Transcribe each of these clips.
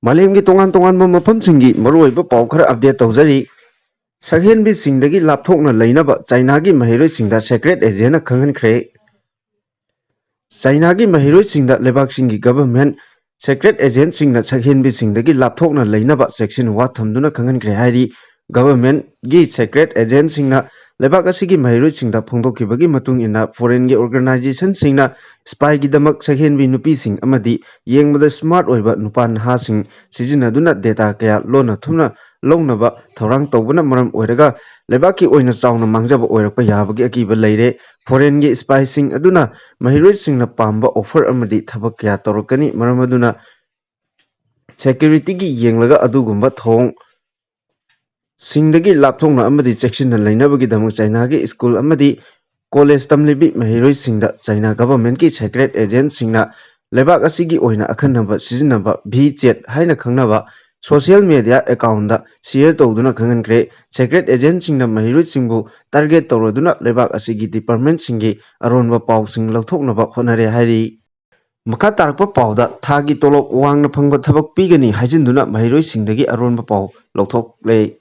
ꯃꯥꯂꯦꯝꯒꯤ ꯇꯣꯉꯥꯟ-ꯇꯣꯉꯥꯟꯕ ꯃꯐꯝꯁꯤꯡꯒꯤ ꯃꯔꯨꯑꯣꯏꯕ ꯄꯥꯎ ꯈꯔ ꯑꯞꯗꯦꯠ ꯇꯧꯖꯔꯤ꯫ ꯁꯛꯍꯦꯟꯕꯤꯁꯤꯡꯗꯒꯤ ꯂꯥꯞꯊꯣꯛꯅ ꯂꯩꯅꯕ ꯆꯥꯏꯅꯥꯒꯤ ꯃꯍꯩꯔꯣꯏꯁꯤꯡꯗ ꯁꯦꯀ꯭ꯔꯦꯠ ꯑꯦꯖꯦꯟꯠꯅ ꯈꯪꯍꯟꯈ꯭ꯔꯦ꯫ ꯆꯥꯏꯅꯥꯒꯤ ꯃꯍꯩꯔꯣꯏꯁꯤꯡꯗ ꯂꯩꯕꯥꯛꯁꯤꯡꯒꯤ ꯒꯚꯔꯟꯃꯦꯟꯠ ꯁꯦꯀ꯭ꯔꯦꯠ ꯑꯦꯖꯦꯟꯠꯁꯤꯡꯅ ꯁꯛꯍꯦꯟꯕꯤꯁꯤꯡꯗꯒꯤ ꯂꯥꯞꯊꯣꯛꯅ ꯂꯩꯅꯕ ꯆꯦꯛꯁꯤꯟ ꯋꯥ ꯊꯝꯗꯨꯅ ꯈꯪꯍꯟꯈ꯭ꯔꯦ ꯍꯥꯏꯔꯤ ꯒꯚꯔꯟꯃꯦꯟꯠꯒꯤ ꯁꯦꯀ꯭ꯔꯦꯠ ꯑꯦꯖꯦꯟꯠꯁꯤꯡꯅ ꯂꯩꯕꯥꯛ ꯑꯁꯤꯒꯤ ꯃꯍꯩꯔꯣꯏꯁꯤꯡꯗ ꯐꯣꯡꯗꯣꯛꯈꯤꯕꯒꯤ ꯃꯇꯨꯡ ꯏꯟꯅ ꯐꯣꯔꯦꯟꯒꯤ ꯑꯣꯔꯒꯅꯥꯏꯖꯦꯁꯟꯁꯤꯡꯅ ꯁ꯭ꯄꯥꯏꯒꯤꯗꯃꯛ ꯁꯛꯍꯦꯟꯕꯤ ꯅꯨꯄꯤꯁꯤꯡ ꯑꯃꯗꯤ ꯌꯦꯡꯕꯗ ꯁ꯭ꯃꯥꯔꯠ ꯑꯣꯏꯕ ꯅꯨꯄꯥ ꯅꯍꯥꯁꯤꯡ ꯁꯤꯖꯤꯟꯅꯗꯨꯅ ꯗꯦꯇꯥ ꯀꯌꯥ ꯂꯣꯟꯅ ꯊꯨꯝꯅ ꯂꯧꯅꯕ ꯊꯧꯔꯥꯡ ꯇꯧꯕꯅ ꯃꯔꯝ ꯑꯣꯏꯔꯒ ꯂꯩꯕꯥꯛꯀꯤ ꯑꯣꯏꯅ ꯆꯥꯎꯅ ꯃꯥꯡꯖꯕ ꯑꯣꯏꯔꯛꯄ ꯌꯥꯕꯒꯤ ꯑꯀꯤꯕ ꯂꯩꯔꯦ꯫ ꯐꯣꯔꯦꯟꯒꯤ ꯁ꯭ꯄꯥꯏꯁꯤꯡ ꯑꯗꯨꯅ ꯃꯍꯩꯔꯣꯏꯁꯤꯡꯅ ꯄꯥꯝꯕ ꯑꯣꯐꯔ ꯑꯃꯗꯤ ꯊꯕꯛ ꯀꯌꯥ ꯇꯧꯔꯛꯀꯅꯤ, ꯃꯔꯝ ꯑꯗꯨꯅ ꯁꯦꯀ꯭ꯌꯨꯔꯤꯇꯤꯒꯤ ꯌꯦꯡꯂꯒ ꯑꯗꯨꯒꯨꯝꯕ ꯊꯧꯑꯣꯡ ꯁꯤꯡꯗꯒꯤ ꯂꯥꯞꯊꯣꯛꯅ ꯑꯃꯗꯤ ꯆꯦꯛꯁꯤꯟꯅ ꯂꯩꯅꯕꯒꯤꯗꯃꯛ ꯆꯥꯏꯅꯥꯒꯤ ꯁ꯭ꯀꯨꯜ ꯑꯃꯗꯤ ꯀꯣꯂꯦꯖ ꯇꯝꯂꯤꯕꯤ ꯃꯍꯩꯔꯣꯏꯁꯤꯡꯗ ꯆꯥꯏꯅꯥ ꯒꯚꯔꯟꯃꯦꯟꯠꯀꯤ ꯁꯦꯀ꯭ꯔꯦꯠ ꯑꯦꯖꯦꯟꯠꯁꯤꯡꯅ ꯂꯩꯕꯥꯛ ꯑꯁꯤꯒꯤ ꯑꯣꯏꯅ ꯑꯈꯟꯅꯕ ꯁꯤꯖꯤꯟꯅꯕ ꯚꯤ-ꯆꯦꯠ ꯍꯥꯏꯅ ꯈꯪꯅꯕ ꯁꯣꯁꯤꯌꯦꯜ ꯃꯤꯗꯤꯌꯥ ꯑꯦꯀꯥꯎꯟꯠꯗ ꯁꯤꯌꯔ ꯇꯧꯗꯨꯅ ꯈꯪꯍꯟꯈ꯭ꯔꯦ꯫ ꯁꯦꯀ꯭ꯔꯦꯠ ꯑꯦꯖꯦꯟꯠꯁꯤꯡꯅ ꯃꯍꯩꯔꯣꯏꯁꯤꯡꯕꯨ ꯇꯥꯔꯒꯦꯠ ꯇꯧꯔꯗꯨꯅ ꯂꯩꯕꯥꯛ ꯑꯁꯤꯒꯤ ꯗꯤꯄꯥꯔꯠꯃꯦꯟꯠꯁꯤꯡꯒꯤ ꯑꯔꯣꯟꯕ ꯄꯥꯎꯁꯤꯡ ꯂꯧꯊꯣꯛꯅꯕ ꯍꯣꯠꯅꯔꯦ ꯍꯥꯏꯔꯤ꯫ ꯃꯈꯥ ꯇꯥꯔꯛꯄ ꯄꯥꯎꯗ ꯊꯥꯒꯤ ꯇꯣꯂꯣꯞ ꯋꯥꯡꯅ ꯐꯪꯕ ꯊꯕꯛ ꯄꯤꯒꯅꯤ ꯍꯥꯏꯖꯤꯟꯗꯨꯅ ꯃꯍꯩꯔꯣꯏꯁꯤꯡꯗꯒꯤ ꯑꯔꯣꯟꯕ ꯄꯥꯎ ꯂꯧꯊꯣꯛꯂꯦ꯫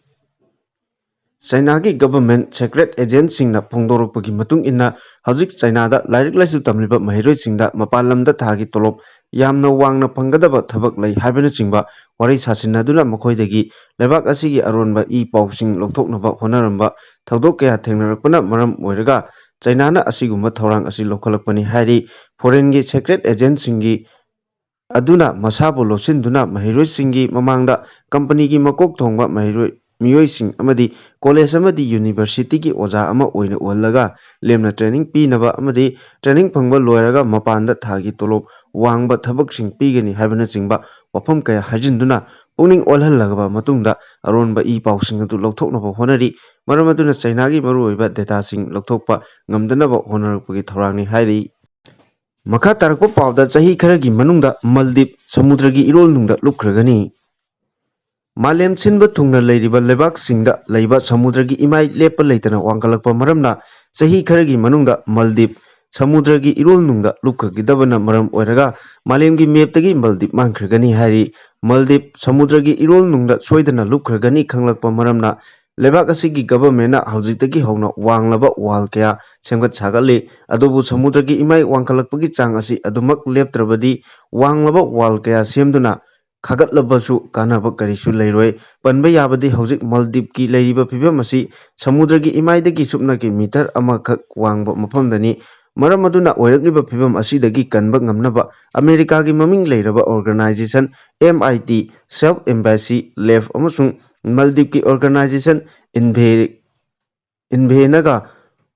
ꯆꯥꯏꯅꯥꯒꯤ ꯒꯚꯔꯟꯃꯦꯟꯠ ꯁꯦꯀ꯭ꯔꯦꯠ ꯑꯦꯖꯦꯟꯠꯁꯤꯡꯅ ꯐꯣꯡꯗꯣꯔꯛꯄꯒꯤ ꯃꯇꯨꯡ ꯏꯟꯅ ꯍꯧꯖꯤꯛ ꯆꯥꯏꯅꯥꯗ ꯂꯥꯏꯔꯤꯛ ꯂꯥꯏꯁꯨ ꯇꯝꯂꯤꯕ ꯃꯍꯩꯔꯣꯏꯁꯤꯡꯗ ꯃꯄꯥꯟ ꯂꯝꯗ ꯊꯥꯒꯤ ꯇꯣꯂꯣꯞ ꯌꯥꯝꯅ ꯋꯥꯡꯅ ꯐꯪꯒꯗꯕ ꯊꯕꯛ ꯂꯩ ꯍꯥꯏꯕꯅꯆꯤꯡꯕ ꯋꯥꯔꯤ ꯁꯥꯁꯤꯟꯅꯗꯨꯅ ꯃꯈꯣꯏꯗꯒꯤ ꯂꯩꯕꯥꯛ ꯑꯁꯤꯒꯤ ꯑꯔꯣꯟꯕ ꯏ-ꯄꯥꯎꯁꯤꯡ ꯂꯧꯊꯣꯛꯅꯕ ꯍꯣꯠꯅꯔꯝꯕ ꯊꯧꯗꯣꯛ ꯀꯌꯥ ꯊꯦꯡꯅꯔꯛꯄꯅ ꯃꯔꯝ ꯑꯣꯏꯔꯒ ꯆꯥꯏꯅꯥꯅ ꯑꯁꯤꯒꯨꯝꯕ ꯊꯧꯔꯥꯡ ꯑꯁꯤ ꯂꯧꯈꯠꯂꯛꯄꯅꯤ ꯍꯥꯏꯔꯤ꯫ ꯐꯣꯔꯦꯟꯒꯤ ꯁꯦꯀ꯭ꯔꯦꯠ ꯑꯦꯖꯦꯟꯠꯁꯤꯡꯒꯤ ꯑꯗꯨꯅ ꯃꯁꯥꯕꯨ ꯂꯣꯠꯁꯤꯟꯗꯨꯅ ꯃꯍꯩꯔꯣꯏꯁꯤꯡꯒꯤ ꯃꯃꯥꯡꯗ ꯀꯝꯄꯅꯤꯒꯤ ꯃꯀꯣꯛ ꯊꯣꯡꯕ ꯃꯤꯑꯣꯏꯁꯤꯡ ꯑꯃꯗꯤ ꯀꯣꯂꯦꯖ ꯑꯃꯗꯤ ꯌꯨꯅꯤꯚꯔꯁꯤꯇꯤꯒꯤ ꯑꯣꯖꯥ ꯑꯃ ꯑꯣꯏꯅ ꯎꯍꯜꯂꯒ ꯂꯦꯝꯅ ꯇ꯭ꯔꯦꯅꯤꯡ ꯄꯤꯅꯕ ꯑꯃꯗꯤ ꯇ꯭ꯔꯦꯅꯤꯡ ꯐꯪꯕ ꯂꯣꯏꯔꯒ ꯃꯄꯥꯟꯗ ꯊꯥꯒꯤ ꯇꯣꯂꯣꯞ ꯋꯥꯡꯕ ꯊꯕꯛꯁꯤꯡ ꯄꯤꯒꯅꯤ ꯍꯥꯏꯕꯅꯆꯤꯡꯕ ꯋꯥꯐꯝ ꯀꯌꯥ ꯍꯥꯏꯖꯤꯟꯗꯨꯅ ꯄꯨꯛꯅꯤꯡ ꯑꯣꯜꯍꯜꯂꯕ ꯃꯇꯨꯡꯗ ꯑꯔꯣꯟꯕ ꯏ-ꯄꯥꯎꯁꯤꯡ ꯑꯗꯨ ꯂꯧꯊꯣꯛꯅꯕ ꯍꯣꯠꯅꯔꯤ, ꯃꯔꯝ ꯑꯗꯨꯅ ꯆꯥꯏꯅꯥꯒꯤ ꯃꯔꯨꯑꯣꯏꯕ ꯗꯦꯇꯥꯁꯤꯡ ꯂꯧꯊꯣꯛꯄ ꯉꯝꯗꯅꯕ ꯍꯣꯠꯅꯔꯛꯄꯒꯤ ꯊꯧꯔꯥꯡꯅꯤ ꯍꯥꯏꯔꯤ꯫ ꯃꯈꯥ ꯇꯥꯔꯛꯄ ꯄꯥꯎꯗ ꯆꯍꯤ ꯈꯔꯒꯤ ꯃꯅꯨꯡꯗ ꯃꯥꯜꯗꯤꯞ ꯁꯃꯨꯗ꯭ꯔꯒꯤ ꯏꯔꯣꯜꯅꯨꯡꯗ ꯂꯨꯞꯈ꯭ꯔꯒꯅꯤ꯫ ꯃꯥꯂꯦꯝ ꯁꯤꯟꯕ ꯊꯨꯡꯅ ꯂꯩꯔꯤꯕ ꯂꯩꯕꯥꯛꯁꯤꯡꯗ ꯂꯩꯕ ꯁꯃꯨꯗ꯭ꯔꯒꯤ ꯏꯃꯥꯏ ꯂꯦꯞꯄ ꯂꯩꯇꯅ ꯋꯥꯡꯈꯠꯂꯛꯄ ꯃꯔꯝꯅ ꯆꯍꯤ ꯈꯔꯒꯤ ꯃꯅꯨꯡꯗ ꯃꯥꯜꯗꯤꯞ ꯁꯃꯨꯗ꯭ꯔꯒꯤ ꯏꯔꯣꯜꯅꯨꯡꯗ ꯂꯨꯞꯈ꯭ꯔꯒꯗꯕꯅ ꯃꯔꯝ ꯑꯣꯏꯔꯒ ꯃꯥꯂꯦꯝꯒꯤ ꯃꯦꯞꯇꯒꯤ ꯃꯥꯜꯗꯤꯞ ꯃꯥꯡꯈ꯭ꯔꯒꯅꯤ ꯍꯥꯏꯔꯤ꯫ ꯃꯥꯜꯗꯤꯞ ꯁꯃꯨꯗ꯭ꯔꯒꯤ ꯏꯔꯣꯜꯅꯨꯡꯗ ꯁꯣꯏꯗꯅ ꯂꯨꯞꯈ꯭ꯔꯒꯅꯤ ꯈꯪꯂꯛꯄ ꯃꯔꯝꯅ ꯂꯩꯕꯥꯛ ꯑꯁꯤꯒꯤ ꯒꯚꯔꯟꯃꯦꯟꯠꯅ ꯍꯧꯖꯤꯛꯇꯒꯤ ꯍꯧꯅ ꯋꯥꯡꯂꯕ ꯋꯥꯜ ꯀꯌꯥ ꯁꯦꯝꯒꯠ ꯁꯥꯒꯠꯂꯤ꯫ ꯑꯗꯨꯕꯨ ꯁꯃꯨꯗ꯭ꯔꯒꯤ ꯏꯃꯥꯏ ꯋꯥꯡꯈꯠꯂꯛꯄꯒꯤ ꯆꯥꯡ ꯑꯁꯤ ꯑꯗꯨꯃꯛ ꯂꯦꯞꯇ꯭ꯔꯕꯗꯤ ꯋꯥꯡꯂꯕ ꯋꯥꯜ ꯀꯌꯥ ꯁꯦꯝꯗꯨꯅ ꯈꯥꯒꯠꯂꯕꯁꯨ ꯀꯥꯟꯅꯕ ꯀꯔꯤꯁꯨ ꯂꯩꯔꯣꯏ꯫ ꯄꯟꯕ ꯌꯥꯕꯗꯤ ꯍꯧꯖꯤꯛ ꯃꯥꯜꯗꯤꯞꯀꯤ ꯂꯩꯔꯤꯕ ꯐꯤꯚꯝ ꯑꯁꯤ ꯁꯃꯨꯗ꯭ꯔꯒꯤ ꯏꯃꯥꯏꯗꯒꯤ ꯁꯨꯞꯅꯒꯤ ꯃꯤꯇꯔ ꯑꯃꯈꯛ ꯋꯥꯡꯕ ꯃꯐꯝꯗꯅꯤ꯫ ꯃꯔꯝ ꯑꯗꯨꯅ ꯑꯣꯏꯔꯛꯂꯤꯕ ꯐꯤꯚꯝ ꯑꯁꯤꯗꯒꯤ ꯀꯟꯕ ꯉꯝꯅꯕ ꯑꯃꯦꯔꯤꯀꯥꯒꯤ ꯃꯃꯤꯡ ꯂꯩꯔꯕ ꯑꯣꯔꯒꯅꯥꯏꯖꯦꯁꯟ MIT ꯁꯦꯜꯐ ꯑꯦꯝꯕꯦꯁꯤ ꯂꯦꯕ ꯑꯃꯁꯨꯡ ꯃꯥꯜꯗꯤꯞꯀꯤ ꯑꯣꯔꯒꯅꯥꯏꯖꯦꯁꯟ ꯏꯟꯚꯦꯅꯒ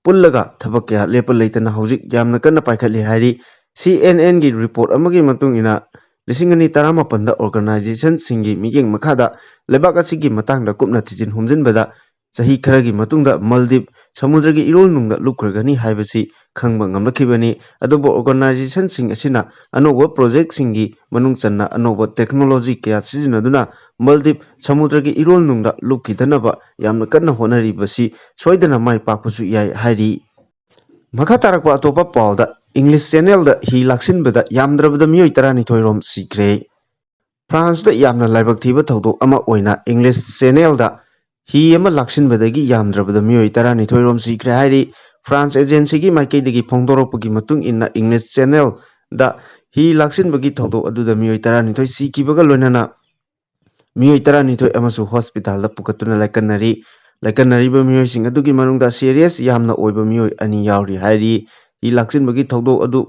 ꯄꯨꯜꯂꯒ ꯊꯕꯛ ꯀꯌꯥ ꯂꯦꯞꯄ ꯂꯩꯇꯅ ꯍꯧꯖꯤꯛ ꯌꯥꯝꯅ ꯀꯟꯅ ꯄꯥꯏꯈꯠꯂꯤ ꯍꯥꯏꯔꯤ꯫ CNNꯒꯤ ꯔꯤꯄꯣꯔꯠ ꯑꯃꯒꯤ ꯃꯇꯨꯡ ꯏꯟꯅ 2017ꯗ ꯑꯣꯔꯒꯅꯥꯏꯖꯦꯁꯟꯁꯤꯡꯒꯤ ꯃꯤꯠꯌꯦꯡ ꯃꯈꯥꯗ ꯂꯩꯕꯥꯛ ꯑꯁꯤꯒꯤ ꯃꯇꯥꯡꯗ ꯀꯨꯞꯅ ꯊꯤꯖꯤꯟ ꯍꯨꯝꯖꯤꯟꯕꯗ ꯆꯍꯤ ꯈꯔꯒꯤ ꯃꯇꯨꯡꯗ ꯃꯥꯜꯗꯤꯞ ꯁꯃꯨꯗ꯭ꯔꯒꯤ ꯏꯔꯣꯜꯅꯨꯡꯗ ꯂꯨꯞꯈ꯭ꯔꯒꯅꯤ ꯍꯥꯏꯕꯁꯤ ꯈꯪꯕ ꯉꯝꯂꯛꯈꯤꯕꯅꯤ꯫ ꯑꯗꯨꯕꯨ ꯑꯣꯔꯒꯅꯥꯏꯖꯦꯁꯟꯁꯤꯡ ꯑꯁꯤꯅ ꯑꯅꯧꯕ ꯄ꯭ꯔꯣꯖꯦꯛꯇꯁꯤꯡꯒꯤ ꯃꯅꯨꯡ ꯆꯟꯅ ꯑꯅꯧꯕ ꯇꯦꯛꯅꯣꯂꯣꯖꯤ ꯀꯌꯥ ꯁꯤꯖꯤꯟꯅꯗꯨꯅ ꯃꯥꯜꯗꯤꯞ ꯁꯃꯨꯗ꯭ꯔꯒꯤ ꯏꯔꯣꯜꯅꯨꯡꯗ ꯂꯨꯞꯈꯤꯗꯅꯕ ꯌꯥꯝꯅ ꯀꯟꯅ ꯍꯣꯠꯅꯔꯤꯕꯁꯤ ꯁꯣꯏꯗꯅ ꯃꯥꯏ ꯄꯥꯛꯄꯁꯨ ꯌꯥꯏ ꯍꯥꯏꯔꯤ꯫ ꯃꯈꯥ ꯇꯥꯔꯛꯄ ꯑꯇꯣꯞꯄ ꯄꯥꯎꯗ ꯏꯪꯂꯤꯁ ꯆꯦꯅꯦꯜꯗ ꯍꯤ ꯂꯥꯛꯁꯤꯟꯕꯗ ꯌꯥꯝꯗ꯭ꯔꯕꯗ ꯃꯤꯑꯣꯏ 12 ꯔꯣꯝ ꯁꯤꯈ꯭ꯔꯦ꯫ ꯐ꯭ꯔꯥꯟꯁꯇ ꯌꯥꯝꯅ ꯂꯥꯏꯕꯛ ꯊꯤꯕ ꯊꯧꯗꯣꯛ ꯑꯃ ꯑꯣꯏꯅ ꯏꯪꯂꯤꯁ ꯆꯦꯅꯦꯜꯗ हि ꯑꯃ ꯂꯥꯛꯁꯤꯟꯕꯗꯒꯤ ꯌꯥꯝꯗ꯭ꯔꯕꯗ ꯃꯤꯑꯣꯏ 12 ꯔꯣꯝ ꯁꯤꯈ꯭ꯔꯦ ꯍꯥꯏꯔꯤ꯫ ꯐ꯭ꯔꯥꯟꯁ ꯑꯦꯖꯦꯟꯁꯤꯒꯤ ꯃꯥꯏꯀꯩꯗꯒꯤ ꯐꯣꯡꯗꯣꯔꯛꯄꯒꯤ ꯃꯇꯨꯡ ꯏꯟꯅ ꯏꯪꯂꯤꯁ ꯆꯦꯅꯦꯜꯗ हि ꯂꯥꯛꯁꯤꯟꯕꯒꯤ ꯊꯧꯗꯣꯛ ꯑꯗꯨꯗ ꯃꯤꯑꯣꯏ 12 ꯁꯤꯈꯤꯕꯒ ꯂꯣꯏꯅꯅ ꯃꯤꯑꯣꯏ 12 ꯑꯃꯁꯨ ꯍꯣꯁꯄꯤꯇꯥꯜꯗ ꯄꯨꯈꯠꯇꯨꯅ ꯂꯥꯏꯀꯠꯅꯔꯤꯕ ꯃꯤꯑꯣꯏꯁꯤꯡ ꯑꯗꯨꯒꯤ ꯃꯅꯨꯡꯗ ꯁꯤꯔꯤꯌꯁ ꯌꯥꯝꯅ ꯑꯣꯏꯕ ꯃꯤꯑꯣꯏ 2 ꯌꯥꯎꯔꯤ ꯍꯥꯏꯔꯤ꯫ हि ꯂꯥꯛꯁꯤꯟꯕꯒꯤ ꯊꯧꯗꯣꯛ ꯑꯗꯨ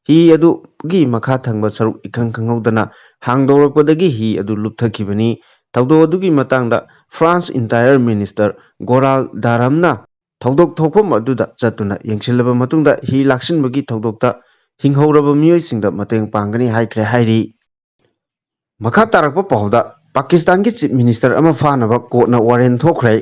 हि ꯑꯗꯨꯒꯤ ꯃꯈꯥ ꯊꯪꯕ ꯁꯔꯨꯛ ꯏꯈꯪ ꯈꯪꯍꯧꯗꯅ ꯍꯥꯡꯗꯣꯔꯛꯄꯗꯒꯤ हि ꯑꯗꯨ ꯂꯨꯞꯊꯈꯤꯕꯅꯤ꯫ ꯊꯧꯗꯣꯛ ꯑꯗꯨꯒꯤ ꯃꯇꯥꯡꯗ ꯐ꯭ꯔꯥꯟꯁ ꯏꯟꯇꯤꯌꯔ ꯃꯤꯅꯤꯁꯇꯔ ꯒꯣꯔꯥꯜ ꯗꯥꯔꯥꯝꯅ ꯊꯧꯗꯣꯛ ꯊꯣꯛꯐꯝ ꯑꯗꯨꯗ ꯆꯠꯇꯨꯅ ꯌꯦꯡꯁꯤꯜꯂꯕ ꯃꯇꯨꯡꯗ हि ꯂꯥꯛꯁꯤꯟꯕꯒꯤ ꯊꯧꯗꯣꯛꯇ ꯍꯤꯡꯍꯧꯔꯕ ꯃꯤꯑꯣꯏꯁꯤꯡꯗ ꯃꯇꯦꯡ ꯄꯥꯡꯒꯅꯤ ꯍꯥꯏꯈ꯭ꯔꯦ ꯍꯥꯏꯔꯤ꯫ ꯃꯈꯥ ꯇꯥꯔꯛꯄ ꯄꯥꯎꯗ ꯄꯥꯀꯤꯁꯇꯥꯟꯒꯤ ꯆꯤꯐ ꯃꯤꯅꯤꯁꯇꯔ ꯑꯃ ꯐꯥꯅꯕ ꯀꯣꯔꯠꯅ ꯋꯥꯔꯦꯟ ꯊꯣꯛꯈ꯭ꯔꯦ꯫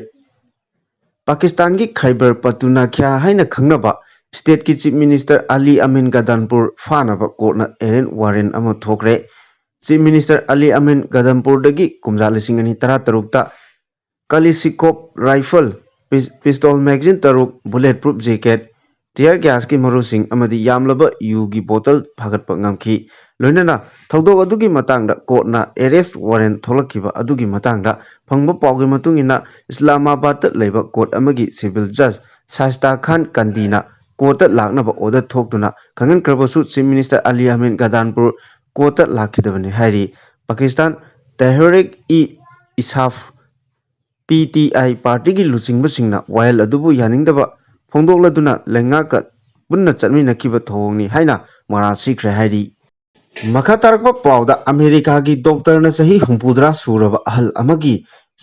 ꯄꯥꯀꯤꯁꯇꯥꯟꯒꯤ ꯈꯩꯕꯔ ꯄꯈꯇꯨꯅꯈ꯭ꯋꯥ ꯍꯥꯏꯅ ꯈꯪꯅꯕ ꯁ꯭ꯇꯦꯠꯀꯤ ꯆꯤꯐ ꯃꯤꯅꯤꯁꯇꯔ ꯑꯂꯤ ꯑꯃꯤꯟ ꯒꯗꯥꯟꯄꯨꯔ ꯐꯥꯅꯕ ꯀꯣꯔꯠꯅ ꯑꯦꯔꯦꯁ ꯋꯥꯔꯦꯟ ꯑꯃ ꯊꯣꯛꯈ꯭ꯔꯦ꯫ ꯆꯤꯐ ꯃꯤꯅꯤꯁꯇꯔ ꯑꯂꯤ ꯑꯃꯤꯟ ꯒꯗꯥꯟꯄꯨꯔꯗꯒꯤ ꯀꯨꯝꯖꯥ 2013ꯇ Kalashnikov rifle, pistol magazine 10, bulletproof jacket, tear ꯒ꯭ꯌꯥꯁꯀꯤ ꯃꯔꯨꯁꯤꯡ ꯑꯃꯗꯤ ꯌꯥꯝꯂꯕ ꯌꯨꯒꯤ ꯕꯣꯇꯜ ꯐꯥꯒꯠꯄ ꯉꯝꯈꯤ꯫ ꯂꯣꯏꯅꯅ ꯊꯧꯗꯣꯛ ꯑꯗꯨꯒꯤ ꯃꯇꯥꯡꯗ ꯀꯣꯔꯠꯅ ꯑꯦꯔꯦꯁ ꯋꯥꯔꯦꯟꯠ ꯊꯣꯛꯂꯛꯈꯤꯕ ꯑꯗꯨꯒꯤ ꯃꯇꯥꯡꯗ ꯐꯪꯕ ꯄꯥꯎꯒꯤ ꯃꯇꯨꯡꯏꯟꯅ ꯏꯁꯂꯥꯃꯥꯕꯥꯗꯇ ꯂꯩꯕ ꯀꯣꯔꯠ ꯑꯃꯒꯤ ꯁꯤꯚꯤꯜ ꯖꯖ ꯁꯥꯏꯁ꯭ꯇꯥꯈꯥꯟ-ꯀꯥꯟꯗꯤꯅ ꯀꯣꯔꯠꯇ ꯂꯥꯛꯅꯕ ꯑꯣꯔꯗꯔ ꯊꯣꯛꯇꯨꯅ ꯈꯪꯍꯟꯈ꯭ꯔꯕꯁꯨ ꯆꯤꯐ ꯃꯤꯅꯤꯁꯇꯔ 𝗨𝗪 ꯀꯣꯔꯠꯇ ꯂꯥꯛꯈꯤꯗꯕꯅꯤ ꯍꯥꯏꯔꯤ꯫ ꯄꯥꯀꯤꯁꯇꯥꯟ ꯇꯦꯍꯔꯤꯛ-ꯏ-ꯏꯟꯁꯥꯐ (ꯄꯤ.ꯇꯤ.ꯑꯥꯏ) ꯄꯥꯔꯇꯤꯒꯤ ꯂꯨꯆꯤꯡꯕꯁꯤꯡꯅ ꯋꯥꯌꯦꯜ ꯑꯗꯨꯕꯨ ꯌꯥꯅꯤꯡꯗꯕ ꯐꯣꯡꯗꯣꯛꯂꯗꯨꯅ ꯂꯩꯉꯥꯛꯀ ꯄꯨꯟꯅ ꯆꯠꯃꯤꯟꯅꯈꯤꯕ ꯊꯧꯑꯣꯡꯅꯤ ꯍꯥꯏꯅ ꯃꯔꯥꯜ ꯁꯤꯈ꯭ꯔꯦ ꯍꯥꯏꯔꯤ꯫ ꯃꯈꯥ ꯇꯥꯔꯛꯄ ꯄꯥꯎꯗ ꯑꯃꯦꯔꯤꯀꯥꯒꯤ ꯗꯣꯛꯇꯔꯅ ꯆꯍꯤ 70 ꯁꯨꯔꯕ ꯑꯍꯜ ꯑꯃꯒꯤ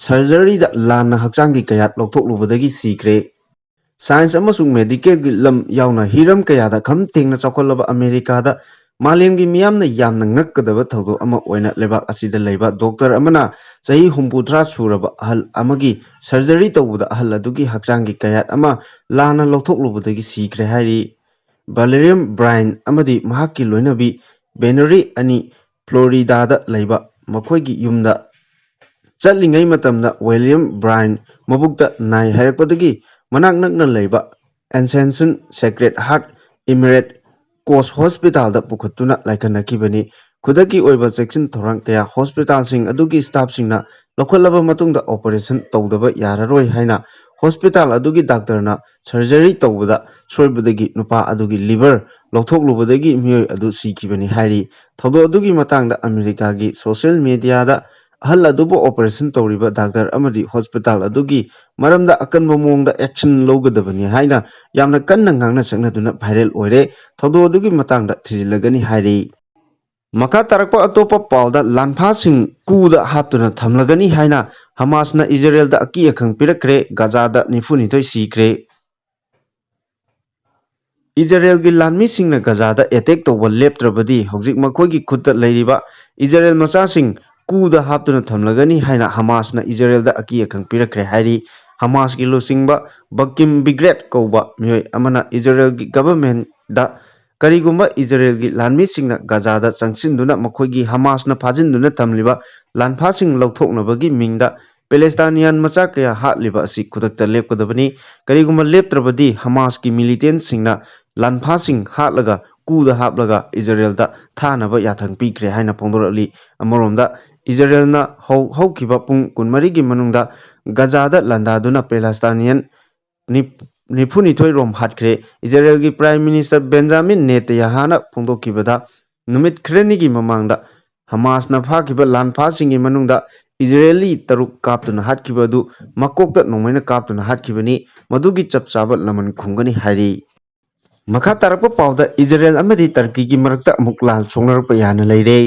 ꯁꯔꯖꯔꯤꯗ ꯂꯥꯟꯅ ꯍꯛꯆꯥꯡꯒꯤ ꯀꯌꯥꯠ ꯂꯧꯊꯣꯛꯂꯨꯕꯗꯒꯤ ꯁꯤꯈ꯭ꯔꯦ꯫ ꯁꯥꯏꯟꯁ ꯑꯃꯁꯨꯡ ꯃꯦꯗꯤꯀꯦꯜꯒꯤ ꯂꯝ ꯌꯥꯎꯅ ꯍꯤꯔꯝ ꯀꯌꯥꯗ ꯈꯝ ꯊꯦꯡꯅ ꯆꯥꯎꯈꯠꯂꯕ ꯑꯃꯦꯔꯤꯀꯥꯗ ꯃꯥꯂꯦꯝꯒꯤ ꯃꯤꯌꯥꯝꯅ ꯌꯥꯝꯅ ꯉꯛꯀꯗꯕ ꯊꯧꯗꯣꯛ ꯑꯃ ꯑꯣꯏꯅ ꯂꯩꯕꯥꯛ ꯑꯁꯤꯗ ꯂꯩꯕ ꯗꯣꯛꯇꯔ ꯑꯃꯅ ꯆꯍꯤ 70 ꯁꯨꯔꯕ ꯑꯍꯜ ꯑꯃꯒꯤ ꯁꯔꯖꯔꯤ ꯇꯧꯕꯗ ꯑꯍꯜ ꯑꯗꯨꯒꯤ ꯍꯛꯆꯥꯡꯒꯤ ꯀꯌꯥꯠ ꯑꯃ ꯂꯥꯟꯅ ꯂꯧꯊꯣꯛꯂꯨꯕꯗꯒꯤ ꯁꯤꯈ꯭ꯔꯦ ꯍꯥꯏꯔꯤ꯫ ꯚꯥꯂꯦꯔꯤꯌꯝ ꯕ꯭ꯔꯥꯏꯟ ꯑꯃꯗꯤ ꯃꯍꯥꯛꯀꯤ ꯂꯣꯏꯅꯕꯤ ꯕꯦꯅꯔꯤ ꯑꯅꯤ ꯐ꯭ꯂꯣꯔꯤꯗꯥꯗ ꯂꯩꯕ ꯃꯈꯣꯏꯒꯤ ꯌꯨꯝꯗ ꯆꯠꯂꯤꯉꯩ ꯃꯇꯝꯗ ꯋꯤꯂꯤꯌꯝ ꯕ꯭ꯔꯥꯏꯟ ꯃꯕꯨꯛꯇ ꯅꯥꯏ ꯍꯥꯏꯔꯛꯄꯗꯒꯤ ꯃꯅꯥꯛ ꯅꯛꯅ ꯂꯩꯕ ꯑꯦꯁꯦꯟꯁꯟ ꯁꯦꯀ꯭ꯔꯦꯠ ꯍꯥꯔꯠ ꯏꯃꯤꯔꯦꯠ ꯀꯣꯁ ꯍꯣꯁꯄꯤꯇꯥꯜꯗ ꯄꯨꯈꯠꯇꯨꯅ ꯂꯥꯏꯀꯠꯅꯈꯤꯕꯅꯤ꯫ ꯈꯨꯗꯛꯀꯤ ꯑꯣꯏꯕ ꯆꯦꯛꯁꯤꯟ ꯊꯧꯔꯥꯡ ꯀꯌꯥ ꯍꯣꯁꯄꯤꯇꯥꯜꯁꯤꯡ ꯑꯗꯨꯒꯤ ꯁ꯭ꯇꯥꯐꯁꯤꯡꯅ ꯂꯧꯈꯠꯂꯕ ꯃꯇꯨꯡꯗ ꯑꯣꯄꯔꯦꯁꯟ ꯇꯧꯗꯕ ꯌꯥꯔꯔꯣꯏ ꯍꯥꯏꯅ ꯍꯣꯁꯄꯤꯇꯥꯜ ꯑꯗꯨꯒꯤ ꯗꯥꯛꯇꯔꯅ ꯁꯔꯖꯔꯤ ꯇꯧꯕꯗ ꯁꯣꯏꯕꯗꯒꯤ ꯅꯨꯄꯥ ꯑꯗꯨꯒꯤ ꯂꯤꯚꯔ ꯂꯧꯊꯣꯛꯂꯨꯕꯗꯒꯤ ꯃꯤꯑꯣꯏ ꯑꯗꯨ ꯁꯤꯈꯤꯕꯅꯤ ꯍꯥꯏꯔꯤ꯫ ꯊꯧꯗꯣꯛ ꯑꯗꯨꯒꯤ ꯃꯇꯥꯡꯗ ꯑꯃꯦꯔꯤꯀꯥꯒꯤ ꯁꯣꯁꯤꯌꯦꯜ ꯃꯤꯗꯤꯌꯥꯗ ꯑꯍꯜ ꯑꯗꯨꯕꯨ ꯑꯣꯄꯔꯦꯁꯟ ꯇꯧꯔꯤꯕ ꯗꯥꯛꯇꯔ ꯑꯃꯗꯤ ꯍꯣꯁꯄꯤꯇꯥꯜ ꯑꯗꯨꯒꯤ ꯃꯔꯝꯗ ꯑꯀꯟꯕ ꯃꯑꯣꯡꯗ ꯑꯦꯛꯁꯟ ꯂꯧꯒꯗꯕꯅꯤ ꯍꯥꯏꯅ ꯌꯥꯝꯅ ꯀꯟꯅ ꯉꯥꯡꯅ ꯁꯛꯅꯗꯨꯅ ꯚꯥꯏꯔꯦꯜ ꯑꯣꯏꯔꯦ꯫ ꯊꯧꯗꯣꯛ ꯑꯗꯨꯒꯤ ꯃꯇꯥꯡꯗ ꯊꯤꯖꯤꯜꯂꯒꯅꯤ ꯍꯥꯏꯔꯤ꯫ ꯃꯈꯥ ꯇꯥꯔꯛꯄ ꯑꯇꯣꯞꯄ ꯄꯥꯎꯗ ꯂꯥꯟꯐꯥꯁꯤꯡ ꯀꯨꯗ ꯍꯥꯞꯇꯨꯅ ꯊꯝꯂꯒꯅꯤ ꯍꯥꯏꯅ ꯍꯃꯥꯁꯅ ꯏꯖꯔꯦꯜꯗ ꯑꯀꯤ ꯑꯈꯪ ꯄꯤꯔꯛꯈ꯭ꯔꯦ꯫ ꯒꯥꯖꯥꯗ 92 ꯁꯤꯈ꯭ꯔꯦ꯫ ꯏꯖꯔꯦꯜꯒꯤ ꯂꯥꯟꯃꯤꯁꯤꯡꯅ ꯒꯥꯖꯥꯗ ꯑꯦꯇꯦꯛ ꯇꯧꯕ ꯂꯦꯞꯇ꯭ꯔꯕꯗꯤ ꯍꯧꯖꯤꯛ ꯃꯈꯣꯏꯒꯤ ꯈꯨꯠꯇ ꯂꯩꯔꯤꯕ ꯏꯖꯔꯦꯜ ꯃꯆꯥꯁꯤꯡ ꯀꯨꯗ ꯍꯥꯞꯇꯨꯅ ꯊꯝꯂꯒꯅꯤ ꯍꯥꯏꯅ ꯍꯃꯥꯁꯅ ꯏꯖꯔꯦꯜꯗ ꯑꯀꯤ ꯑꯈꯪ ꯄꯤꯔꯛꯈ꯭ꯔꯦ ꯍꯥꯏꯔꯤ꯫ ꯍꯃꯥꯁꯀꯤ ꯂꯨꯆꯤꯡꯕ ꯕꯀꯤꯝ-ꯕꯤꯒ꯭ꯔꯦꯠ ꯀꯧꯕ ꯃꯤꯑꯣꯏ ꯑꯃꯅ ꯏꯖꯔꯦꯜꯒꯤ ꯒꯚꯔꯟꯃꯦꯟꯠꯗ ꯀꯔꯤꯒꯨꯝꯕ ꯏꯖꯔꯦꯜꯒꯤ ꯂꯥꯟꯃꯤꯁꯤꯡꯅ ꯒꯥꯖꯥꯗ ꯆꯪꯁꯤꯟꯗꯨꯅ ꯃꯈꯣꯏꯒꯤ ꯍꯃꯥꯁꯅ ꯐꯥꯖꯤꯟꯗꯨꯅ ꯊꯝꯂꯤꯕ ꯂꯥꯟꯐꯥꯁꯤꯡ ꯂꯧꯊꯣꯛꯅꯕꯒꯤ ꯃꯤꯡꯗ ꯄꯦꯂꯦꯁꯇꯥꯏꯅꯤꯌꯟ ꯃꯆꯥ ꯀꯌꯥ ꯍꯥꯠꯂꯤꯕ ꯑꯁꯤ ꯈꯨꯗꯛꯇ ꯂꯦꯞꯀꯗꯕꯅꯤ꯫ ꯀꯔꯤꯒꯨꯝꯕ ꯂꯦꯞꯇ꯭ꯔꯕꯗꯤ ꯍꯃꯥꯁꯀꯤ ꯃꯤꯂꯤꯇꯦꯟꯠꯁꯤꯡꯅ ꯂꯥꯟꯐꯥꯁꯤꯡ ꯍꯥꯠꯂꯒ ꯀꯨꯗ ꯍꯥꯞꯂꯒ ꯏꯖꯔꯦꯜꯗ ꯊꯥꯅꯕ ꯌꯥꯊꯪ ꯄꯤꯈ꯭ꯔꯦ ꯍꯥꯏꯅ ꯐꯣꯡꯗꯣꯔꯛꯂꯤ꯫ ꯑꯃꯔꯣꯝꯗ ꯏꯖꯔꯦꯜꯅ ꯍꯧꯈꯤꯕ ꯄꯨꯡ 24ꯒꯤ ꯃꯅꯨꯡꯗ ꯒꯥꯖꯥꯗ ꯂꯥꯟꯗꯥꯗꯨꯅ ꯄꯦꯂꯦꯁꯇꯥꯏꯅꯤꯌꯟ 92 ꯔꯣꯝ ꯍꯥꯠꯈ꯭ꯔꯦ꯫ ꯏꯖꯔꯦꯜꯒꯤ ꯄ꯭ꯔꯥꯏꯝ ꯃꯤꯅꯤꯁꯇꯔ ꯕꯦꯟꯖꯥꯃꯤꯟ ꯅꯦꯇꯟꯌꯥꯍꯨꯅ ꯐꯣꯡꯗꯣꯛꯈꯤꯕꯗ ꯅꯨꯃꯤꯠ ꯈꯔꯅꯤꯒꯤ ꯃꯃꯥꯡꯗ ꯍꯃꯥꯁꯅ ꯐꯥꯈꯤꯕ ꯂꯥꯟꯐꯥꯁꯤꯡꯒꯤ ꯃꯅꯨꯡꯗ ꯏꯖꯔꯦꯂꯤ 6 ꯀꯥꯞꯇꯨꯅ ꯍꯥꯠꯈꯤꯕ ꯑꯗꯨ ꯃꯀꯣꯛꯇ ꯅꯣꯡꯃꯩꯅ ꯀꯥꯞꯇꯨꯅ ꯍꯥꯠꯈꯤꯕꯅꯤ꯫ ꯃꯗꯨꯒꯤ ꯆꯞ ꯆꯥꯕ ꯂꯃꯟ ꯈꯨꯝꯒꯅꯤ ꯍꯥꯏꯔꯤ꯫ ꯃꯈꯥ ꯇꯥꯔꯛꯄ ꯄꯥꯎꯗ ꯏꯖꯔꯦꯜ ꯑꯃꯗꯤ ꯇꯔꯀꯤꯒꯤ ꯃꯔꯛꯇ ꯑꯃꯨꯛ ꯂꯥꯟ ꯁꯣꯛꯅꯔꯛꯄ ꯌꯥꯅ ꯂꯩꯔꯦ꯫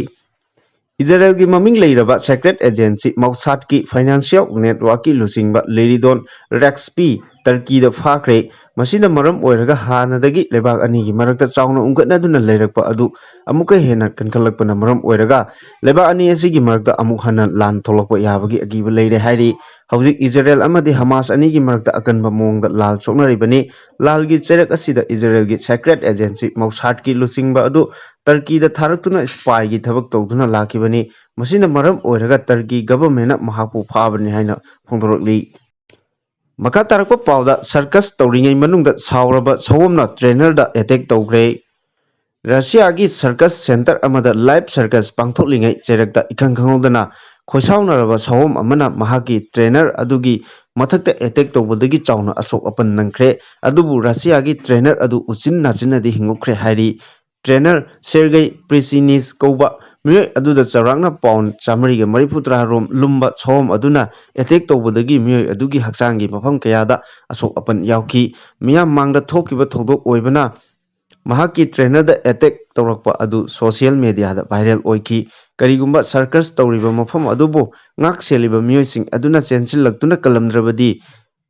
ꯏꯖꯔꯦꯜꯒꯤ ꯃꯃꯤꯡ ꯂꯩꯔꯕ ꯁꯦꯀ꯭ꯔꯦꯠ ꯑꯦꯖꯦꯟꯁꯤ ꯃꯣꯁꯥꯗꯀꯤ ꯐꯥꯏꯅꯥꯟꯁꯤꯌꯦꯜ ꯅꯦꯠꯋꯥꯔꯛꯀꯤ ꯂꯨꯆꯤꯡꯕ ꯂꯦꯔꯤꯗꯣꯟ ꯔꯦꯛꯁꯄꯤ ꯇꯔꯀꯤꯗ ꯐꯥꯈ꯭ꯔꯦ꯫ ꯃꯁꯤꯅ ꯃꯔꯝ ꯑꯣꯏꯔꯒ ꯍꯥꯟꯅꯗꯒꯤ ꯂꯩꯕꯥꯛ ꯑꯅꯤꯒꯤ ꯃꯔꯛꯇ ꯆꯥꯎꯅ ꯎꯡꯈꯠꯅꯗꯨꯅ ꯂꯩꯔꯛꯄ ꯑꯗꯨ ꯑꯃꯨꯛꯀ ꯍꯦꯟꯅ ꯀꯟꯈꯠꯂꯛꯄꯅ ꯃꯔꯝ ꯑꯣꯏꯔꯒ ꯂꯩꯕꯥꯛ ꯑꯅꯤ ꯑꯁꯤꯒꯤ ꯃꯔꯛꯇ ꯑꯃꯨꯛ ꯍꯟꯅ ꯂꯥꯟ ꯊꯣꯛꯂꯛꯄ ꯌꯥꯕꯒꯤ ꯑꯀꯤꯕ ꯂꯩꯔꯦ ꯍꯥꯏꯔꯤ꯫ ꯍꯧꯖꯤꯛ ꯏꯖꯔꯦꯜ ꯑꯃꯗꯤ ꯍꯃꯥꯁ ꯑꯅꯤꯒꯤ ꯃꯔꯛꯇ ꯑꯀꯟꯕ ꯃꯑꯣꯡꯗ ꯂꯥꯜ ꯁꯣꯛꯅꯔꯤꯕꯅꯤ꯫ ꯂꯥꯜꯒꯤ ꯆꯩꯔꯛ ꯑꯁꯤꯗ ꯏꯖꯔꯦꯜꯒꯤ ꯁꯦꯀ꯭ꯔꯦꯠ ꯑꯦꯖꯦꯟꯁꯤ ꯃꯣꯁꯥꯗꯀꯤ ꯂꯨꯆꯤꯡꯕ ꯑꯗꯨ ꯇꯔꯀꯤꯗ ꯊꯥꯔꯛꯇꯨꯅ ꯁ꯭ꯄꯥꯏꯒꯤ ꯊꯕꯛ ꯇꯧꯗꯨꯅ ꯂꯥꯛꯈꯤꯕꯅꯤ꯫ ꯃꯁꯤꯅ ꯃꯔꯝ ꯑꯣꯏꯔꯒ ꯇꯔꯀꯤ ꯒꯚꯔꯟꯃꯦꯟꯠꯅ ꯃꯍꯥꯛꯄꯨ ꯐꯥꯕꯅꯤ ꯍꯥꯏꯅ ꯐꯣꯡꯗꯣꯔꯛꯂꯤ꯫ ꯃꯈꯥ ꯇꯥꯔꯛꯄ ꯄꯥꯎꯗ ꯁꯔꯀꯁ ꯇꯧꯔꯤꯉꯩ ꯃꯅꯨꯡꯗ ꯁꯥꯎꯔꯕ ꯁꯑꯣꯝꯅ ꯇ꯭ꯔꯦꯅꯔꯗ ꯑꯦꯇꯦꯛ ꯇꯧꯈ꯭ꯔꯦ꯫ ꯔꯁꯤꯌꯥꯒꯤ ꯁꯔꯀꯁ ꯁꯦꯟꯇꯔ ꯑꯃꯗ ꯂꯥꯏꯚ ꯁꯔꯀꯁ ꯄꯥꯡꯊꯣꯛꯂꯤꯉꯩ ꯆꯩꯔꯛꯇ ꯏꯈꯪ ꯈꯪꯍꯧꯗꯅ ꯈꯣꯏꯁꯥꯎꯅꯔꯕ ꯁꯑꯣꯝ ꯑꯃꯅ ꯃꯍꯥꯛꯀꯤ ꯇ꯭ꯔꯦꯅꯔ ꯑꯗꯨꯒꯤ ꯃꯊꯛꯇ ꯑꯦꯇꯦꯛ ꯇꯧꯕꯗꯒꯤ ꯆꯥꯎꯅ ꯑꯁꯣꯛ ꯑꯄꯟ ꯅꯪꯈ꯭ꯔꯦ꯫ ꯑꯗꯨꯕꯨ ꯔꯁꯤꯌꯥꯒꯤ ꯇ꯭ꯔꯦꯅꯔ ꯑꯗꯨ ꯎꯆꯤꯟ ꯅꯥꯆꯤꯟꯅꯗꯤ ꯍꯤꯡꯍꯧꯈ꯭ꯔꯦ ꯍꯥꯏꯔꯤ꯫ ꯇ꯭ꯔꯦꯅꯔ ꯁꯦꯔꯒꯦꯏ ꯄ꯭ꯔꯤꯁꯤꯅꯤꯁ ꯀꯧꯕ ꯃꯤꯑꯣꯏ ꯑꯗꯨꯗ ꯆꯥꯎꯔꯥꯛꯅ ꯄꯥꯎꯟꯗ 130 ꯔꯣꯝ ꯂꯨꯝꯕ ꯁꯑꯣꯝ ꯑꯗꯨꯅ ꯑꯦꯇꯦꯛ ꯇꯧꯕꯗꯒꯤ ꯃꯤꯑꯣꯏ ꯑꯗꯨꯒꯤ ꯍꯛꯆꯥꯡꯒꯤ ꯃꯐꯝ ꯀꯌꯥꯗ ꯑꯁꯣꯛ ꯑꯄꯟ ꯌꯥꯎꯈꯤ꯫ ꯃꯤꯌꯥꯝ ꯃꯥꯡꯗ ꯊꯣꯛꯈꯤꯕ ꯊꯧꯗꯣꯛ ꯑꯣꯏꯕꯅ ꯃꯍꯥꯛꯀꯤ ꯇ꯭ꯔꯦꯅꯔꯗ ꯑꯦꯇꯦꯛ ꯇꯧꯔꯛꯄ ꯑꯗꯨ ꯁꯣꯁꯤꯌꯦꯜ ꯃꯤꯗꯤꯌꯥꯗ ꯚꯥꯏꯔꯦꯜ ꯑꯣꯏꯈꯤ꯫ ꯀꯔꯤꯒꯨꯝꯕ ꯁꯔꯀꯁ ꯇꯧꯔꯤꯕ ꯃꯐꯝ ꯑꯗꯨꯕꯨ ꯉꯥꯛ ꯁꯦꯜꯂꯤꯕ ꯃꯤꯑꯣꯏꯁꯤꯡ ꯑꯗꯨꯅ ꯆꯦꯟꯁꯤꯜꯂꯛꯇꯨꯅ ꯀꯜꯂꯝꯗ꯭ꯔꯕꯗꯤ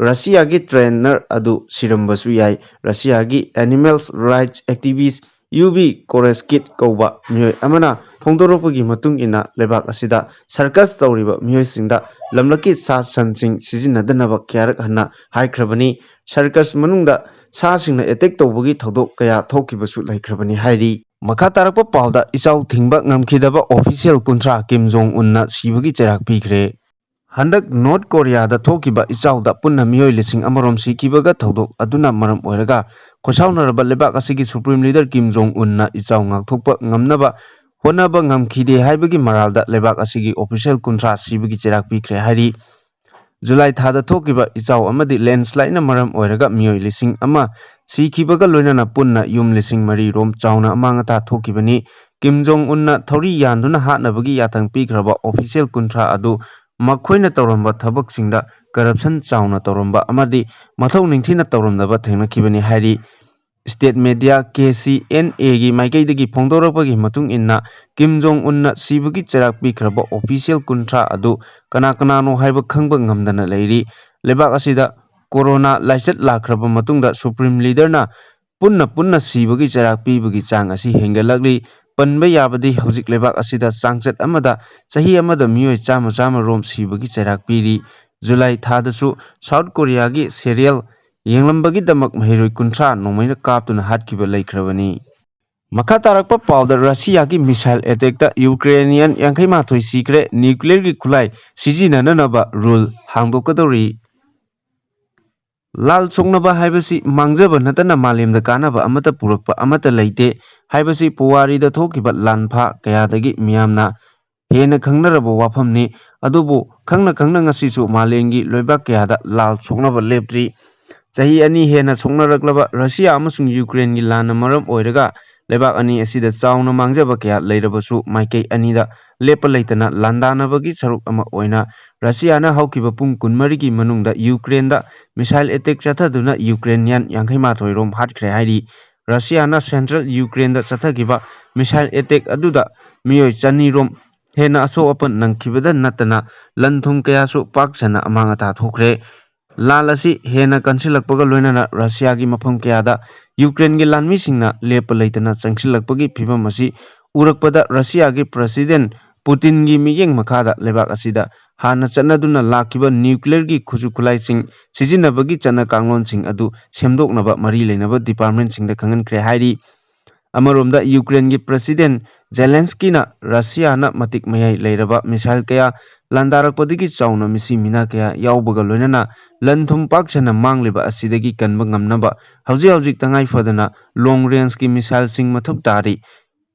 ꯔꯁꯤꯌꯥꯒꯤ ꯇ꯭ꯔꯦꯅꯔ ꯑꯗꯨ ꯁꯤꯔꯝꯕꯁꯨ ꯌꯥꯏ꯫ ꯔꯁꯤꯌꯥꯒꯤ ꯑꯦꯅꯤꯃꯦꯜ ꯔꯥꯏꯠꯁ ꯑꯦꯛꯇꯤꯚꯤꯁꯠ ꯌꯨꯚꯤ-ꯀꯣꯔꯦꯁ꯭ꯀꯤꯠ ꯀꯧꯕ ꯃꯤꯑꯣꯏ ꯑꯃꯅ ꯐꯣꯡꯗꯣꯔꯛꯄꯒꯤ ꯃꯇꯨꯡ ꯏꯟꯅ ꯂꯩꯕꯥꯛ ꯑꯁꯤꯗ ꯁꯔꯀꯁ ꯇꯧꯔꯤꯕ ꯃꯤꯑꯣꯏꯁꯤꯡꯗ ꯂꯝꯂꯛꯀꯤ ꯁꯥ-ꯁꯟꯁꯤꯡ ꯁꯤꯖꯤꯟꯅꯗꯅꯕ ꯀꯌꯥꯔꯛ ꯍꯟꯅ ꯍꯥꯏꯈ꯭ꯔꯕꯅꯤ꯫ ꯁꯔꯀꯁ ꯃꯅꯨꯡꯗ ꯁꯥꯁꯤꯡꯅ ꯑꯦꯇꯦꯛ ꯇꯧꯕꯒꯤ ꯊꯧꯗꯣꯛ ꯀꯌꯥ ꯊꯣꯛꯈꯤꯕꯁꯨ ꯂꯩꯈ꯭ꯔꯕꯅꯤ ꯍꯥꯏꯔꯤ꯫ ꯃꯈꯥ ꯇꯥꯔꯛꯄ ꯄꯥꯎꯗ ꯏꯆꯥꯎ ꯊꯤꯡꯕ ꯉꯝꯈꯤꯗꯕ ꯑꯣꯐꯤꯁꯤꯌꯦꯜ 30 ꯀꯤꯝ ꯖꯣꯡ ꯎꯟꯅ ꯁꯤꯕꯒꯤ ꯆꯩꯔꯥꯛ ꯄꯤꯈ꯭ꯔꯦ꯫ ꯍꯟꯗꯛ ꯅꯣꯔꯠ ꯀꯣꯔꯤꯌꯥꯗ ꯊꯣꯛꯈꯤꯕ ꯏꯆꯥꯎꯗ ꯄꯨꯟꯅ ꯃꯤꯑꯣꯏ 1,000 ꯁꯤꯈꯤꯕꯒ ꯊꯧꯗꯣꯛ ꯑꯗꯨꯅ ꯃꯔꯝ ꯑꯣꯏꯔꯒ ꯈꯣꯏꯁꯥꯎꯅꯔꯕ ꯂꯩꯕꯥꯛ ꯑꯁꯤꯒꯤ ꯁꯨꯄ꯭ꯔꯤꯝ ꯂꯤꯗꯔ ꯀꯤꯝ ꯖꯣꯡ ꯎꯟꯅ ꯏꯆꯥꯎ ꯉꯥꯛꯊꯣꯛꯄ ꯉꯝꯅꯕ ꯍꯣꯠꯅꯕ ꯉꯝꯈꯤꯗꯦ ꯍꯥꯏꯕꯒꯤ ꯃꯔꯥꯜꯗ ꯂꯩꯕꯥꯛ ꯑꯁꯤꯒꯤ ꯑꯣꯐꯤꯁꯤꯌꯦꯜ 30 ꯁꯤꯕꯒꯤ ꯆꯩꯔꯥꯛ ꯄꯤꯈ꯭ꯔꯦ ꯍꯥꯏꯔꯤ꯫ ꯖꯨꯂꯥꯏ ꯊꯥꯗ ꯊꯣꯛꯈꯤꯕ ꯏꯆꯥꯎ ꯑꯃꯗꯤ ꯂꯦꯟꯁ꯭ꯂꯥꯏꯗꯅ ꯃꯔꯝ ꯑꯣꯏꯔꯒ ꯃꯤꯑꯣꯏ 1,000 ꯁꯤꯈꯤꯕꯒ ꯂꯣꯏꯅꯅ ꯄꯨꯟꯅ ꯌꯨꯝ 3,000 ꯔꯣꯝ ꯆꯥꯎꯅ ꯑꯃꯥꯡ ꯑꯇꯥ ꯊꯣꯛꯈꯤꯕꯅꯤ꯫ ꯀꯤꯝ ꯖꯣꯡ ꯎꯟꯅ ꯊꯧꯔꯤ ꯌꯥꯟꯗꯨꯅ ꯍꯥꯠꯅꯕꯒꯤ ꯌꯥꯊꯪ ꯄꯤꯈ꯭ꯔꯕ ꯑꯣꯐꯤꯁꯤꯌꯦꯜ 30 ꯑꯗꯨ ꯃꯈꯣꯏꯅ ꯇꯧꯔꯝꯕ ꯊꯕꯛꯁꯤꯡꯗ ꯀꯔꯞꯁꯟ ꯆꯥꯎꯅ ꯇꯧꯔꯝꯕ ꯑꯃꯗꯤ ꯃꯊꯧ ꯅꯤꯡꯊꯤꯅ ꯇꯧꯔꯝꯗꯕ ꯊꯦꯡꯅꯈꯤꯕꯅꯤ ꯍꯥꯏꯔꯤ꯫ ꯁ꯭ꯇꯦꯠ ꯃꯤꯗꯤꯌꯥ KCNAꯒꯤ ꯃꯥꯏꯀꯩꯗꯒꯤ ꯐꯣꯡꯗꯣꯔꯛꯄꯒꯤ ꯃꯇꯨꯡ ꯏꯟꯅ ꯀꯤꯝ ꯖꯣꯡ ꯎꯟꯅ ꯁꯤꯕꯒꯤ ꯆꯩꯔꯥꯛ ꯄꯤꯈ꯭ꯔꯕ ꯑꯣꯐꯤꯁꯤꯌꯦꯜ 30 ꯑꯗꯨ ꯀꯅꯥ ꯀꯅꯥꯅꯣ ꯍꯥꯏꯕ ꯈꯪꯕ ꯉꯝꯗꯅ ꯂꯩꯔꯤ꯫ ꯂꯩꯕꯥꯛ ꯑꯁꯤꯗ ꯀꯣꯔꯣꯅꯥ ꯂꯥꯏꯆꯠ ꯂꯥꯛꯈ꯭ꯔꯕ ꯃꯇꯨꯡꯗ ꯁꯨꯄ꯭ꯔꯤꯝ ꯂꯤꯗꯔꯅ ꯄꯨꯟꯅ ꯁꯤꯕꯒꯤ ꯆꯩꯔꯥꯛ ꯄꯤꯕꯒꯤ ꯆꯥꯡ ꯑꯁꯤ ꯍꯦꯟꯒꯠꯂꯛꯂꯤ꯫ ꯄꯟꯕ ꯌꯥꯕꯗꯤ ꯍꯧꯖꯤꯛ ꯂꯩꯕꯥꯛ ꯑꯁꯤꯗ ꯆꯥꯡꯆꯠ ꯑꯃꯗ ꯆꯍꯤ ꯑꯃꯗ ꯃꯤꯑꯣꯏ 100 ꯔꯣꯝ ꯁꯤꯕꯒꯤ ꯆꯩꯔꯥꯛ ꯄꯤꯔꯤ꯫ ꯖꯨꯂꯥꯏ ꯊꯥꯗꯁꯨ ꯁꯥꯎꯠ ꯀꯣꯔꯤꯌꯥꯒꯤ ꯁꯦꯔꯤꯌꯦꯜ ꯌꯦꯡꯂꯝꯕꯒꯤꯗꯃꯛ ꯃꯍꯩꯔꯣꯏ 30 ꯅꯣꯡꯃꯩꯅ ꯀꯥꯞꯇꯨꯅ ꯍꯥꯠꯈꯤꯕ ꯂꯩꯈ꯭ꯔꯕꯅꯤ꯫ ꯃꯈꯥ ꯇꯥꯔꯛꯄ ꯄꯥꯎꯗ ꯔꯁꯤꯌꯥꯒꯤ ꯃꯤꯁꯥꯏꯜ ꯑꯦꯇꯦꯛꯇ ꯌꯨꯀ꯭ꯔꯦꯅꯤꯌꯟ 81 ꯁꯤꯈ꯭ꯔꯦ꯫ ꯅ꯭ꯌꯨꯀ꯭ꯂꯤꯌꯔꯒꯤ ꯈꯨꯠꯂꯥꯏ ꯁꯤꯖꯤꯟꯅꯅꯕ ꯔꯨꯜ ꯍꯥꯡꯗꯣꯛꯀꯗꯧꯔꯤ꯫ ꯂꯥꯜ ꯁꯣꯛꯅꯕ ꯍꯥꯏꯕꯁꯤ ꯃꯥꯡꯖꯕ ꯅꯠꯇꯅ ꯃꯥꯂꯦꯝꯗ ꯀꯥꯟꯅꯕ ꯑꯃꯠꯇ ꯄꯨꯔꯛꯄ ꯑꯃꯠꯇ ꯂꯩꯇꯦ ꯍꯥꯏꯕꯁꯤ ꯄꯨꯋꯥꯔꯤꯗ ꯊꯣꯛꯈꯤꯕ ꯂꯥꯟꯐꯥ ꯀꯌꯥꯗꯒꯤ ꯃꯤꯌꯥꯝꯅ ꯍꯦꯟꯅ ꯈꯪꯅꯔꯕ ꯋꯥꯐꯝꯅꯤ꯫ ꯑꯗꯨꯕꯨ ꯈꯪꯅ ꯉꯁꯤꯁꯨ ꯃꯥꯂꯦꯝꯒꯤ ꯂꯩꯕꯥꯛ ꯀꯌꯥꯗ ꯂꯥꯜ ꯁꯣꯛꯅꯕ ꯂꯦꯞꯇ꯭ꯔꯤ꯫ ꯆꯍꯤ 2 ꯍꯦꯟꯅ ꯁꯣꯛꯅꯔꯛꯂꯕ ꯔꯁꯤꯌꯥ ꯑꯃꯁꯨꯡ ꯌꯨꯀ꯭ꯔꯦꯟꯒꯤ ꯂꯥꯟꯅ ꯃꯔꯝ ꯑꯣꯏꯔꯒ ꯂꯩꯕꯥꯛ ꯑꯅꯤ ꯑꯁꯤꯗ ꯆꯥꯎꯅ ꯃꯥꯡꯖꯕ ꯀꯌꯥ ꯂꯩꯔꯕꯁꯨ ꯃꯥꯏꯀꯩ ꯑꯅꯤꯗ ꯂꯦꯞꯄ ꯂꯩꯇꯅ ꯂꯥꯟꯗꯥꯅꯕꯒꯤ ꯁꯔꯨꯛ ꯑꯃ ꯑꯣꯏꯅ ꯔꯁꯤꯌꯥꯅ ꯍꯧꯈꯤꯕ ꯄꯨꯡ 24ꯒꯤ ꯃꯅꯨꯡꯗ ꯌꯨꯀ꯭ꯔꯦꯟꯗ ꯃꯤꯁꯥꯏꯜ ꯑꯦꯇꯦꯛ ꯆꯠꯊꯗꯨꯅ ꯌꯨꯀ꯭ꯔꯦꯅꯤꯌꯟ 51 ꯔꯣꯝ ꯍꯥꯠꯈ꯭ꯔꯦ ꯍꯥꯏꯔꯤ꯫ ꯔꯁꯤꯌꯥꯅ ꯁꯦꯟꯇ꯭ꯔꯦꯜ ꯌꯨꯀ꯭ꯔꯦꯟꯗ ꯆꯠꯊꯈꯤꯕ ꯃꯤꯁꯥꯏꯜ ꯑꯦꯇꯦꯛ ꯑꯗꯨꯗ ꯃꯤꯑꯣꯏ 200 ꯔꯣꯝ ꯍꯦꯟꯅ ꯑꯁꯣꯛ ꯑꯄꯟ ꯅꯪꯈꯤꯕꯗ ꯅꯠꯇꯅ ꯂꯟ ꯊꯨꯝ ꯀꯌꯥꯁꯨ ꯄꯥꯛ ꯁꯟꯅ ꯑꯃꯥꯡ ꯑꯇꯥ ꯊꯣꯛꯈ꯭ꯔꯦ꯫ ꯂꯥꯜ ꯑꯁꯤ ꯍꯦꯟꯅ ꯀꯟꯁꯤꯜꯂꯛꯄꯒ ꯂꯣꯏꯅꯅ ꯔꯁꯤꯌꯥꯒꯤ ꯃꯐꯝ ꯀꯌꯥꯗ ꯌꯨꯀ꯭ꯔꯦꯟꯒꯤ ꯂꯥꯟꯃꯤꯁꯤꯡꯅ ꯂꯦꯞꯄ ꯂꯩꯇꯅ ꯆꯪꯁꯤꯜꯂꯛꯄꯒꯤ ꯐꯤꯚꯝ ꯑꯁꯤ ꯎꯔꯛꯄꯗ ꯔꯁꯤꯌꯥꯒꯤ ꯄ꯭ꯔꯦꯁꯤꯗꯦꯟꯠ ꯄꯨꯇꯤꯟꯒꯤ ꯃꯤꯠꯌꯦꯡ ꯃꯈꯥꯗ ꯂꯩꯕꯥꯛ ꯑꯁꯤꯗ ꯍꯥꯟꯅ ꯆꯠꯅꯗꯨꯅ ꯂꯥꯛꯈꯤꯕ ꯅ꯭ꯌꯨꯀ꯭ꯂꯤꯌꯔꯒꯤ ꯈꯨꯠꯁꯨ ꯈꯨꯠꯂꯥꯏꯁꯤꯡ ꯁꯤꯖꯤꯟꯅꯕꯒꯤ ꯆꯠꯅ ꯀꯥꯡꯂꯣꯟꯁꯤꯡ ꯑꯗꯨ ꯁꯦꯝꯗꯣꯛꯅꯕ ꯃꯔꯤ ꯂꯩꯅꯕ ꯗꯤꯄꯥꯔꯠꯃꯦꯟꯠꯁꯤꯡꯗ ꯈꯪꯍꯟꯈ꯭ꯔꯦ ꯍꯥꯏꯔꯤ꯫ ꯑꯃꯔꯣꯝꯗ ꯌꯨꯀ꯭ꯔꯦꯟꯒꯤ ꯄ꯭ꯔꯦꯁꯤꯗꯦꯟꯠ ꯖꯦꯂꯦꯟꯁꯀꯤꯅ ꯔꯁꯤꯌꯥꯅ ꯃꯇꯤꯛ ꯃꯌꯥꯏ ꯂꯩꯔꯕ ꯃꯤꯁꯥꯏꯜ ꯀꯌꯥ ꯂꯥꯟꯗꯥꯔꯛꯄꯗꯒꯤ ꯆꯥꯎꯅ ꯃꯤꯁꯤ ꯃꯤꯅꯥ ꯀꯌꯥ ꯌꯥꯎꯕꯒ ꯂꯣꯏꯅꯅ ꯂꯟ ꯊꯨꯝ ꯄꯥꯛ ꯁꯟꯅ ꯃꯥꯡꯂꯤꯕ ꯑꯁꯤꯗꯒꯤ ꯀꯟꯕ ꯉꯝꯅꯕ ꯍꯧꯖꯤꯛ ꯇꯉꯥꯏ ꯐꯗꯅ ꯂꯣꯡ ꯔꯦꯟꯖꯀꯤ ꯃꯤꯁꯥꯏꯜꯁꯤꯡ ꯃꯊꯧ ꯇꯥꯔꯤ꯫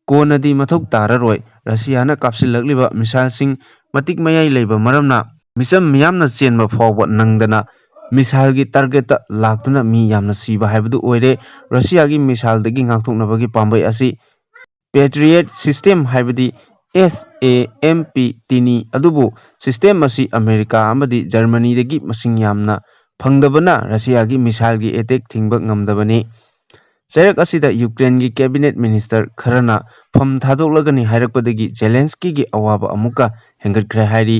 ꯀꯣꯟꯅꯗꯤ ꯃꯊꯧ ꯇꯥꯔꯔꯣꯏ꯫ ꯔꯁꯤꯌꯥꯅ ꯀꯥꯞꯁꯤꯜꯂꯛꯂꯤꯕ ꯃꯤꯁꯥꯏꯜꯁꯤꯡ ꯃꯇꯤꯛ ꯃꯌꯥꯏ ꯂꯩꯕ ꯃꯔꯝꯅ ꯃꯤꯆꯝ ꯃꯤꯌꯥꯝꯅ ꯆꯦꯟꯕ ꯐꯥꯎꯕ ꯅꯪꯗꯅ ꯃꯤꯁꯥꯏꯜꯒꯤ ꯇꯥꯔꯒꯦꯠꯇ ꯂꯥꯛꯇꯨꯅ ꯃꯤ ꯌꯥꯝꯅ ꯁꯤꯕ ꯍꯥꯏꯕꯗꯨ ꯑꯣꯏꯔꯦ꯫ ꯔꯁꯤꯌꯥꯒꯤ ꯃꯤꯁꯥꯏꯜꯗꯒꯤ ꯉꯥꯛꯊꯣꯛꯅꯕꯒꯤ ꯄꯥꯝꯕꯩ ꯑꯁꯤ ꯄꯦꯇ꯭ꯔꯤꯌꯦꯠ ꯁꯤꯁꯇꯦꯝ ꯍꯥꯏꯕꯗꯤ SAMPTꯅꯤ꯫ ꯑꯗꯨꯕꯨ ꯁꯤꯁꯇꯦꯝ ꯑꯁꯤ ꯑꯃꯦꯔꯤꯀꯥ ꯑꯃꯗꯤ ꯖꯔꯃꯅꯤꯗꯒꯤ ꯃꯁꯤꯡ ꯌꯥꯝꯅ ꯐꯪꯗꯕꯅ ꯔꯁꯤꯌꯥꯒꯤ ꯃꯤꯁꯥꯏꯜꯒꯤ ꯑꯦꯇꯦꯛ ꯊꯤꯡꯕ ꯉꯝꯗꯕꯅꯤ꯫ ꯆꯩꯔꯛ ꯑꯁꯤꯗ ꯌꯨꯀ꯭ꯔꯦꯟꯒꯤ ꯀꯦꯕꯤꯅꯦꯠ ꯃꯤꯅꯤꯁꯇꯔ ꯈꯔꯅ ꯐꯝ ꯊꯥꯗꯣꯛꯂꯒꯅꯤ ꯍꯥꯏꯔꯛꯄꯗꯒꯤ ꯖꯦꯂꯦꯟꯁꯀꯤꯒꯤ ꯑꯋꯥꯕ ꯑꯃꯨꯛꯀ ꯍꯦꯟꯒꯠꯈ꯭ꯔꯦ ꯍꯥꯏꯔꯤ꯫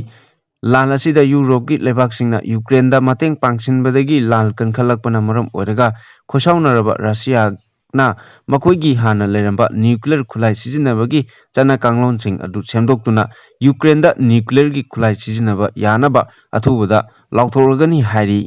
ꯂꯥꯟ ꯑꯁꯤꯗ ꯌꯨꯔꯣꯞꯀꯤ ꯂꯩꯕꯥꯛꯁꯤꯡꯅ ꯌꯨꯀ꯭ꯔꯦꯟꯗ ꯃꯇꯦꯡ ꯄꯥꯡꯁꯤꯟꯕꯗꯒꯤ ꯂꯥꯟ ꯀꯟꯈꯠꯂꯛꯄꯅ ꯃꯔꯝ ꯑꯣꯏꯔꯒ ꯈꯣꯏꯁꯥꯎꯅꯔꯕ ꯔꯁꯤꯌꯥꯅ ꯃꯈꯣꯏꯒꯤ ꯍꯥꯟꯅ ꯂꯩꯔꯝꯕ ꯅ꯭ꯌꯨꯀ꯭ꯂꯤꯌꯔ ꯈꯨꯠꯂꯥꯏ ꯁꯤꯖꯤꯟꯅꯕꯒꯤ ꯆꯠꯅ ꯀꯥꯡꯂꯣꯟꯁꯤꯡ ꯑꯗꯨ ꯁꯦꯝꯗꯣꯛꯇꯨꯅ ꯌꯨꯀ꯭ꯔꯦꯟꯗ ꯅ꯭ꯌꯨꯀ꯭ꯂꯤꯌꯔꯒꯤ ꯈꯨꯠꯂꯥꯏ ꯁꯤꯖꯤꯟꯅꯕ ꯌꯥꯅꯕ ꯑꯊꯨꯕꯗ ꯂꯥꯎꯊꯣꯛꯂꯒꯅꯤ ꯍꯥꯏꯔꯤ꯫